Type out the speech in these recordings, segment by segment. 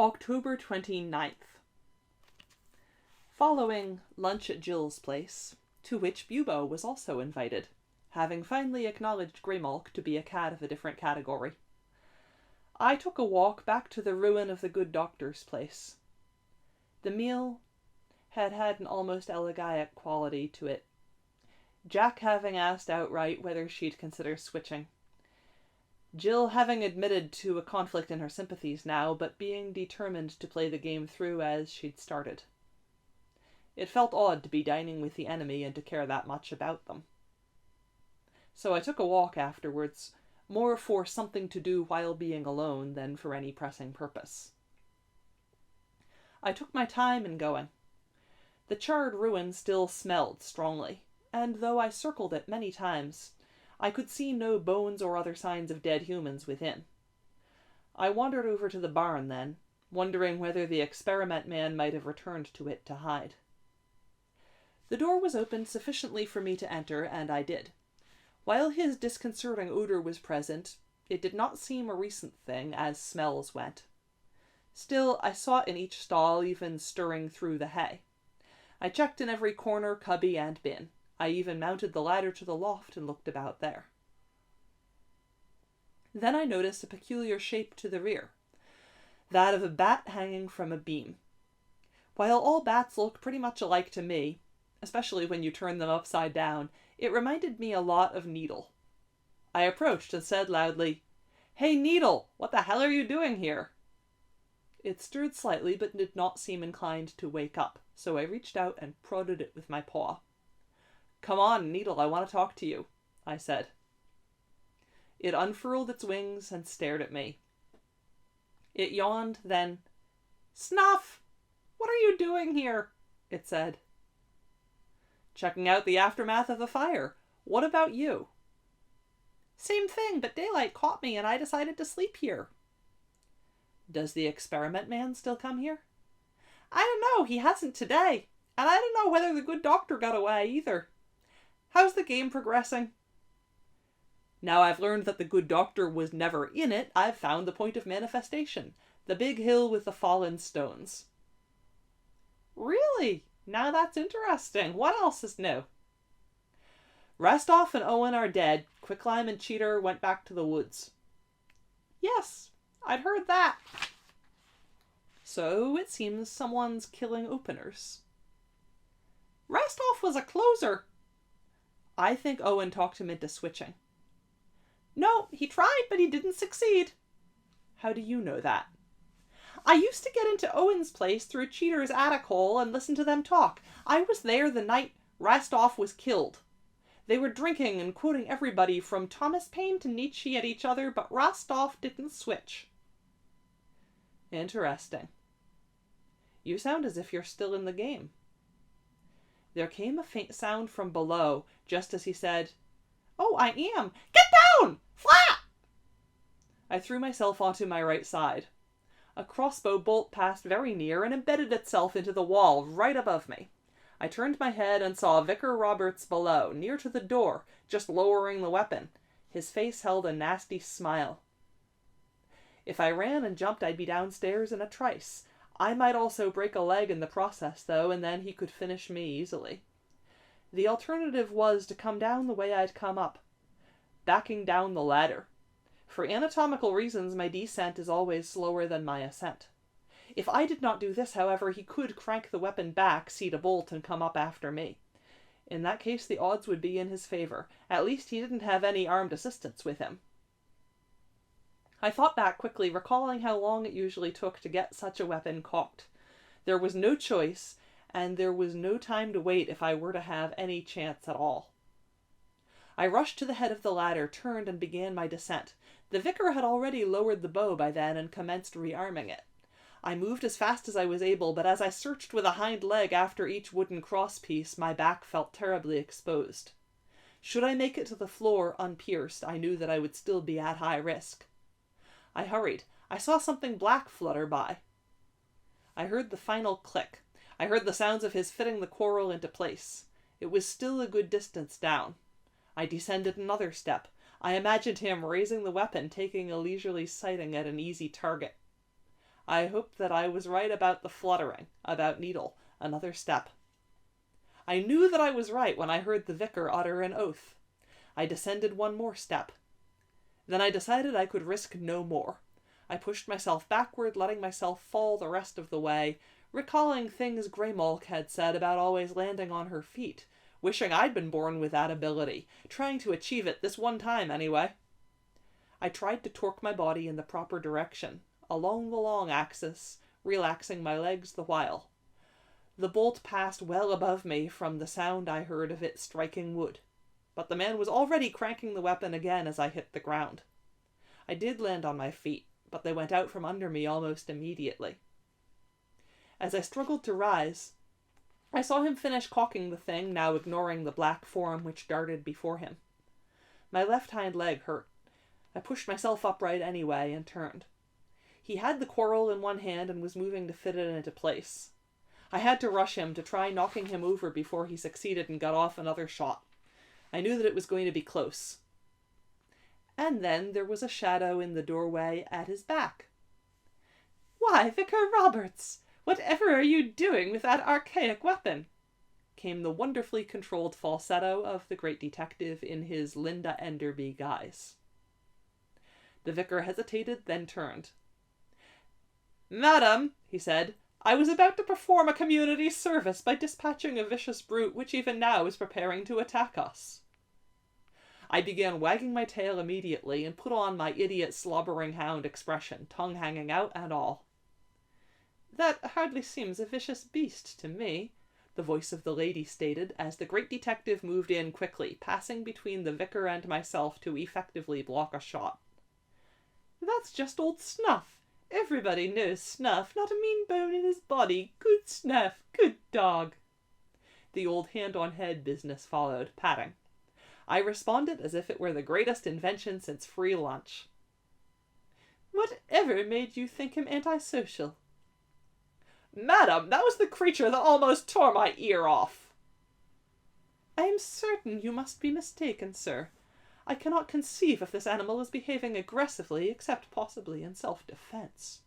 October 29th. Following lunch at Jill's place, to which Bubo was also invited, having finally acknowledged Greymalk to be a cat of a different category, I took a walk back to the ruin of the good doctor's place. The meal had an almost elegiac quality to it, Jack having asked outright whether she'd consider switching. Jill having admitted to a conflict in her sympathies now, but being determined to play the game through as she'd started. It felt odd to be dining with the enemy and to care that much about them. So I took a walk afterwards, more for something to do while being alone than for any pressing purpose. I took my time in going. The charred ruin still smelled strongly, and though I circled it many times, I could see no bones or other signs of dead humans within. I wandered over to the barn then, wondering whether the experiment man might have returned to it to hide. The door was opened sufficiently for me to enter, and I did. While his disconcerting odor was present, it did not seem a recent thing, as smells went. Still, I saw it in each stall, even stirring through the hay. I checked in every corner, cubby, and bin. I even mounted the ladder to the loft and looked about there. Then I noticed a peculiar shape to the rear, that of a bat hanging from a beam. While all bats look pretty much alike to me, especially when you turn them upside down, it reminded me a lot of Needle. I approached and said loudly, "Hey, Needle, what the hell are you doing here?" It stirred slightly but did not seem inclined to wake up, so I reached out and prodded it with my paw. "Come on, Needle, I want to talk to you," I said. It unfurled its wings and stared at me. It yawned, then, "Snuff! What are you doing here?" it said. "Checking out the aftermath of the fire. What about you?" "Same thing, but daylight caught me and I decided to sleep here." "Does the experiment man still come here?" "I don't know, he hasn't today. And I don't know whether the good doctor got away either. How's the game progressing?" "Now I've learned that the good doctor was never in it, I've found the point of manifestation. The big hill with the fallen stones." "Really? Now that's interesting. What else is new?" "Restoff and Owen are dead. Quicklime and Cheater went back to the woods." "Yes, I'd heard that." "So it seems someone's killing openers." "Restoff was a closer." "I think Owen talked him into switching." "No, he tried, but he didn't succeed." "How do you know that?" "I used to get into Owen's place through Cheater's attic hole and listen to them talk. I was there the night Restoff was killed. They were drinking and quoting everybody from Thomas Paine to Nietzsche at each other, but Restoff didn't switch." "Interesting. You sound as if you're still in the game." There came a faint sound from below, just as he said, "Oh, I am. Get down! Flat!" I threw myself onto my right side. A crossbow bolt passed very near and embedded itself into the wall right above me. I turned my head and saw Vicar Roberts below, near to the door, just lowering the weapon. His face held a nasty smile. If I ran and jumped, I'd be downstairs in a trice. I might also break a leg in the process, though, and then he could finish me easily. The alternative was to come down the way I'd come up, backing down the ladder. For anatomical reasons, my descent is always slower than my ascent. If I did not do this, however, he could crank the weapon back, seat a bolt, and come up after me. In that case, the odds would be in his favor. At least he didn't have any armed assistants with him. I thought back quickly, recalling how long it usually took to get such a weapon cocked. There was no choice, and there was no time to wait if I were to have any chance at all. I rushed to the head of the ladder, turned, and began my descent. The vicar had already lowered the bow by then and commenced rearming it. I moved as fast as I was able, but as I searched with a hind leg after each wooden crosspiece, my back felt terribly exposed. Should I make it to the floor unpierced, I knew that I would still be at high risk. I hurried. I saw something black flutter by. I heard the final click. I heard the sounds of his fitting the quarrel into place. It was still a good distance down. I descended another step. I imagined him raising the weapon, taking a leisurely sighting at an easy target. I hoped that I was right about the fluttering, about Needle. Another step. I knew that I was right when I heard the vicar utter an oath. I descended one more step. Then I decided I could risk no more. I pushed myself backward, letting myself fall the rest of the way, recalling things Greymalk had said about always landing on her feet, wishing I'd been born with that ability, trying to achieve it this one time anyway. I tried to torque my body in the proper direction, along the long axis, relaxing my legs the while. The bolt passed well above me from the sound I heard of it striking wood, but the man was already cranking the weapon again as I hit the ground. I did land on my feet, but they went out from under me almost immediately. As I struggled to rise, I saw him finish caulking the thing, now ignoring the black form which darted before him. My left hind leg hurt. I pushed myself upright anyway and turned. He had the quarrel in one hand and was moving to fit it into place. I had to rush him to try knocking him over before he succeeded and got off another shot. I knew that it was going to be close. And then there was a shadow in the doorway at his back. "Why, Vicar Roberts! Whatever are you doing with that archaic weapon?" came the wonderfully controlled falsetto of the great detective in his Linda Enderby guise. The vicar hesitated, then turned. "Madam," he said, "I was about to perform a community service by dispatching a vicious brute which even now is preparing to attack us." I began wagging my tail immediately and put on my idiot slobbering hound expression, tongue hanging out and all. "That hardly seems a vicious beast to me," the voice of the lady stated, as the great detective moved in quickly, passing between the vicar and myself to effectively block a shot. "That's just old Snuff. Everybody knows Snuff, not a mean bone in his body. Good Snuff, good dog." The old hand-on-head business followed, patting. I responded as if it were the greatest invention since free lunch. "Whatever made you think him antisocial?" "Madam, that was the creature that almost tore my ear off." "I am certain you must be mistaken, sir. I cannot conceive if this animal is behaving aggressively, except possibly in self-defense."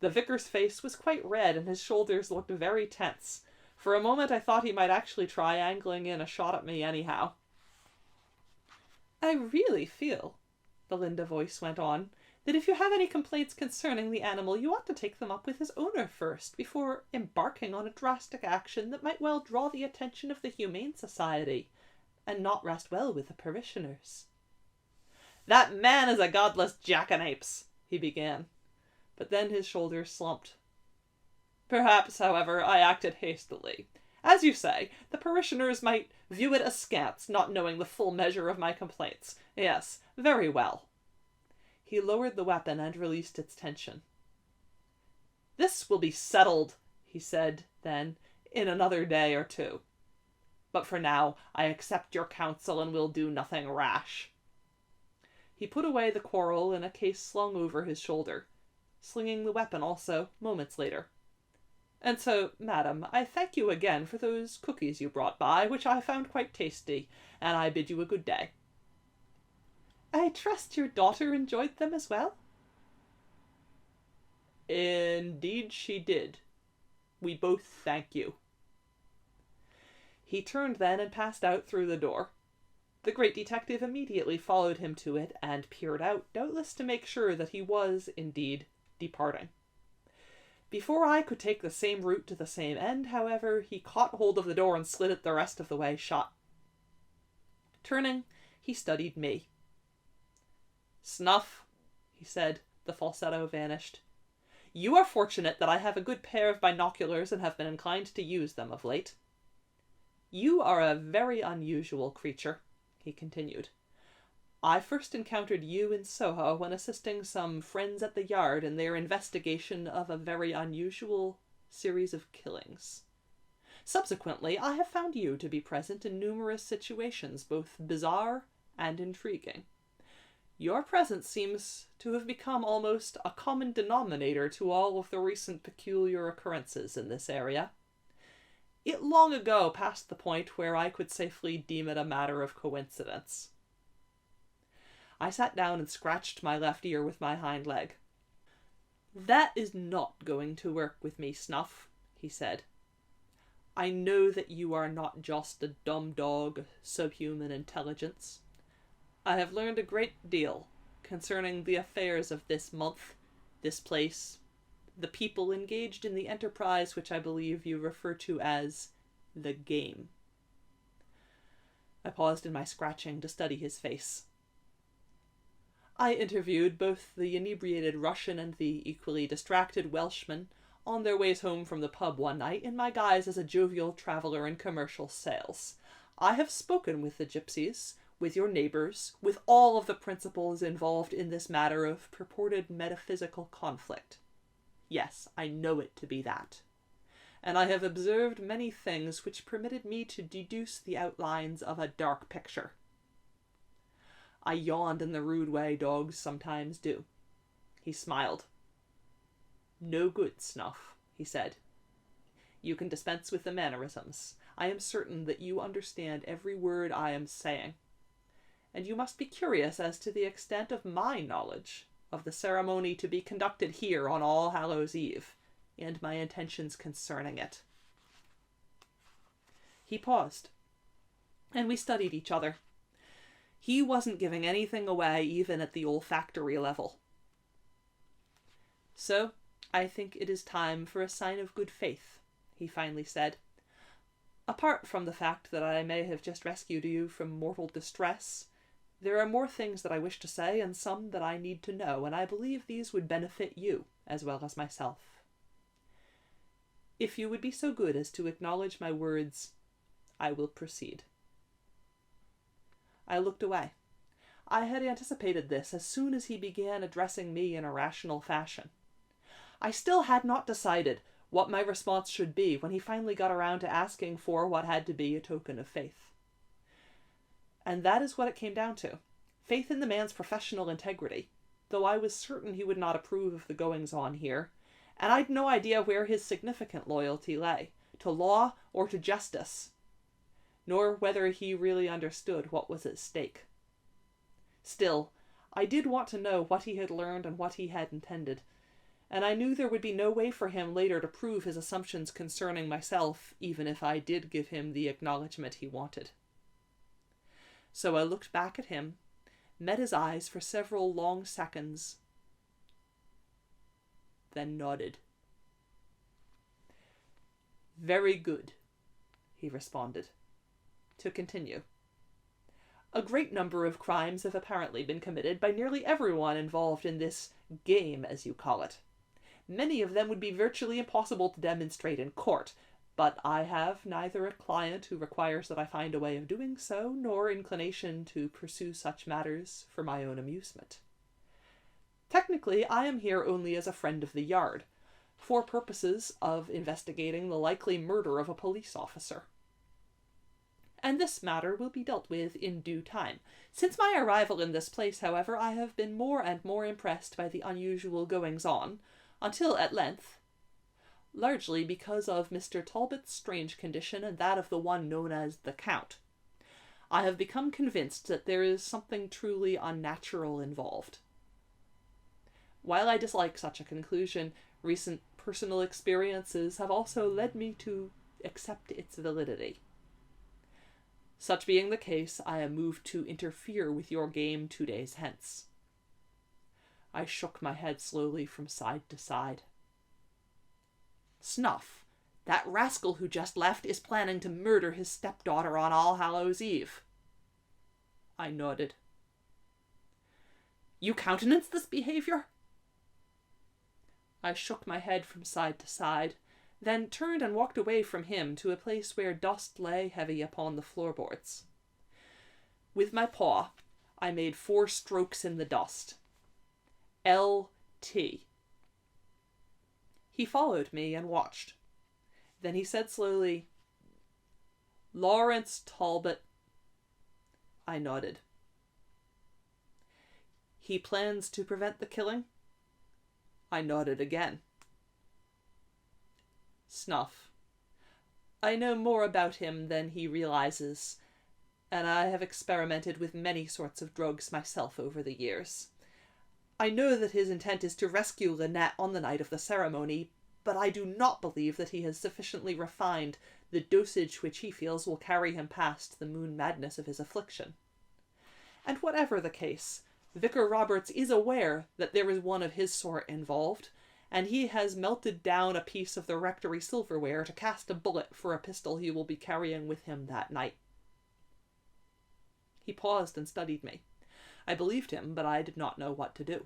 The vicar's face was quite red and his shoulders looked very tense. For a moment I thought he might actually try angling in a shot at me anyhow. "I really feel," the Linda voice went on, "that if you have any complaints concerning the animal, you ought to take them up with his owner first, before embarking on a drastic action that might well draw the attention of the Humane Society, and not rest well with the parishioners." "That man is a godless jackanapes," he began, but then his shoulders slumped. "Perhaps, however, I acted hastily. As you say, the parishioners might view it askance, not knowing the full measure of my complaints. Yes, very well." He lowered the weapon and released its tension. "This will be settled," he said then, "in another day or two. But for now, I accept your counsel and will do nothing rash." He put away the quarrel in a case slung over his shoulder, slinging the weapon also moments later. "And so, madam, I thank you again for those cookies you brought by, which I found quite tasty, and I bid you a good day." "I trust your daughter enjoyed them as well?" "Indeed she did. We both thank you." He turned then and passed out through the door. The great detective immediately followed him to it and peered out, doubtless to make sure that he was, indeed, departing. Before I could take the same route to the same end, however, he caught hold of the door and slid it the rest of the way shut. Turning, he studied me. "Snuff," he said. The falsetto vanished. "You are fortunate that I have a good pair of binoculars and have been inclined to use them of late. You are a very unusual creature," he continued. "I first encountered you in Soho when assisting some friends at the Yard in their investigation of a very unusual series of killings. Subsequently, I have found you to be present in numerous situations, both bizarre and intriguing. Your presence seems to have become almost a common denominator to all of the recent peculiar occurrences in this area. It long ago passed the point where I could safely deem it a matter of coincidence." I sat down and scratched my left ear with my hind leg. That is not going to work with me, Snuff, he said. I know that you are not just a dumb dog of subhuman intelligence. I have learned a great deal concerning the affairs of this month, this place, the people engaged in the enterprise which I believe you refer to as the game. I paused in my scratching to study his face. I interviewed both the inebriated Russian and the equally distracted Welshman on their ways home from the pub one night in my guise as a jovial traveller in commercial sales. I have spoken with the gypsies, with your neighbours, with all of the principals involved in this matter of purported metaphysical conflict. Yes, I know it to be that. And I have observed many things which permitted me to deduce the outlines of a dark picture. I yawned in the rude way dogs sometimes do. He smiled. No good, Snuff, he said. You can dispense with the mannerisms. I am certain that you understand every word I am saying. And you must be curious as to the extent of my knowledge of the ceremony to be conducted here on All Hallows Eve, and my intentions concerning it. He paused, and we studied each other. He wasn't giving anything away even at the olfactory level. So, I think it is time for a sign of good faith, he finally said. Apart from the fact that I may have just rescued you from mortal distress, there are more things that I wish to say and some that I need to know, and I believe these would benefit you as well as myself. If you would be so good as to acknowledge my words, I will proceed. I looked away. I had anticipated this as soon as he began addressing me in a rational fashion. I still had not decided what my response should be when he finally got around to asking for what had to be a token of faith. And that is what it came down to. Faith in the man's professional integrity, though I was certain he would not approve of the goings-on here, and I'd no idea where his significant loyalty lay, to law or to justice, nor whether he really understood what was at stake. Still, I did want to know what he had learned and what he had intended, and I knew there would be no way for him later to prove his assumptions concerning myself, even if I did give him the acknowledgement he wanted. So I looked back at him, met his eyes for several long seconds, then nodded. Very good, he responded. To continue. A great number of crimes have apparently been committed by nearly everyone involved in this game, as you call it. Many of them would be virtually impossible to demonstrate in court, but I have neither a client who requires that I find a way of doing so, nor inclination to pursue such matters for my own amusement. Technically, I am here only as a friend of the yard, for purposes of investigating the likely murder of a police officer. And this matter will be dealt with in due time. Since my arrival in this place, however, I have been more and more impressed by the unusual goings-on, until at length, largely because of Mr. Talbot's strange condition and that of the one known as the Count, I have become convinced that there is something truly unnatural involved. While I dislike such a conclusion, recent personal experiences have also led me to accept its validity. Such being the case, I am moved to interfere with your game 2 days hence. I shook my head slowly from side to side. Snuff, that rascal who just left is planning to murder his stepdaughter on All Hallows Eve. I nodded. You countenance this behaviour? I shook my head from side to side, then turned and walked away from him to a place where dust lay heavy upon the floorboards. With my paw, I made 4 strokes in the dust. L.T. He followed me and watched. Then he said slowly, Lawrence Talbot. I nodded. He plans to prevent the killing? I nodded again. Snuff. I know more about him than he realizes, and I have experimented with many sorts of drugs myself over the years. I know that his intent is to rescue Lynette on the night of the ceremony, but I do not believe that he has sufficiently refined the dosage which he feels will carry him past the moon madness of his affliction. And whatever the case, Vicar Roberts is aware that there is one of his sort involved, and he has melted down a piece of the rectory silverware to cast a bullet for a pistol he will be carrying with him that night. He paused and studied me. I believed him, but I did not know what to do.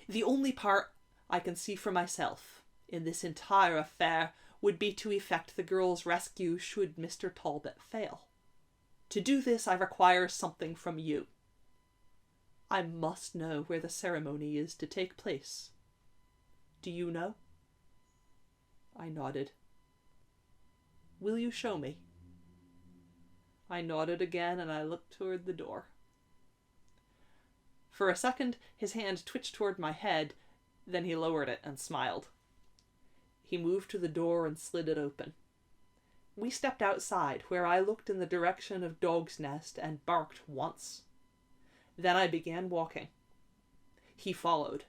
The only part I can see for myself in this entire affair would be to effect the girl's rescue should Mr. Talbot fail. To do this, I require something from you. I must know where the ceremony is to take place. Do you know? I nodded. Will you show me? I nodded again, and I looked toward the door. For a second, his hand twitched toward my head, then he lowered it and smiled. He moved to the door and slid it open. We stepped outside, where I looked in the direction of Dog's Nest and barked once. Then I began walking. He followed,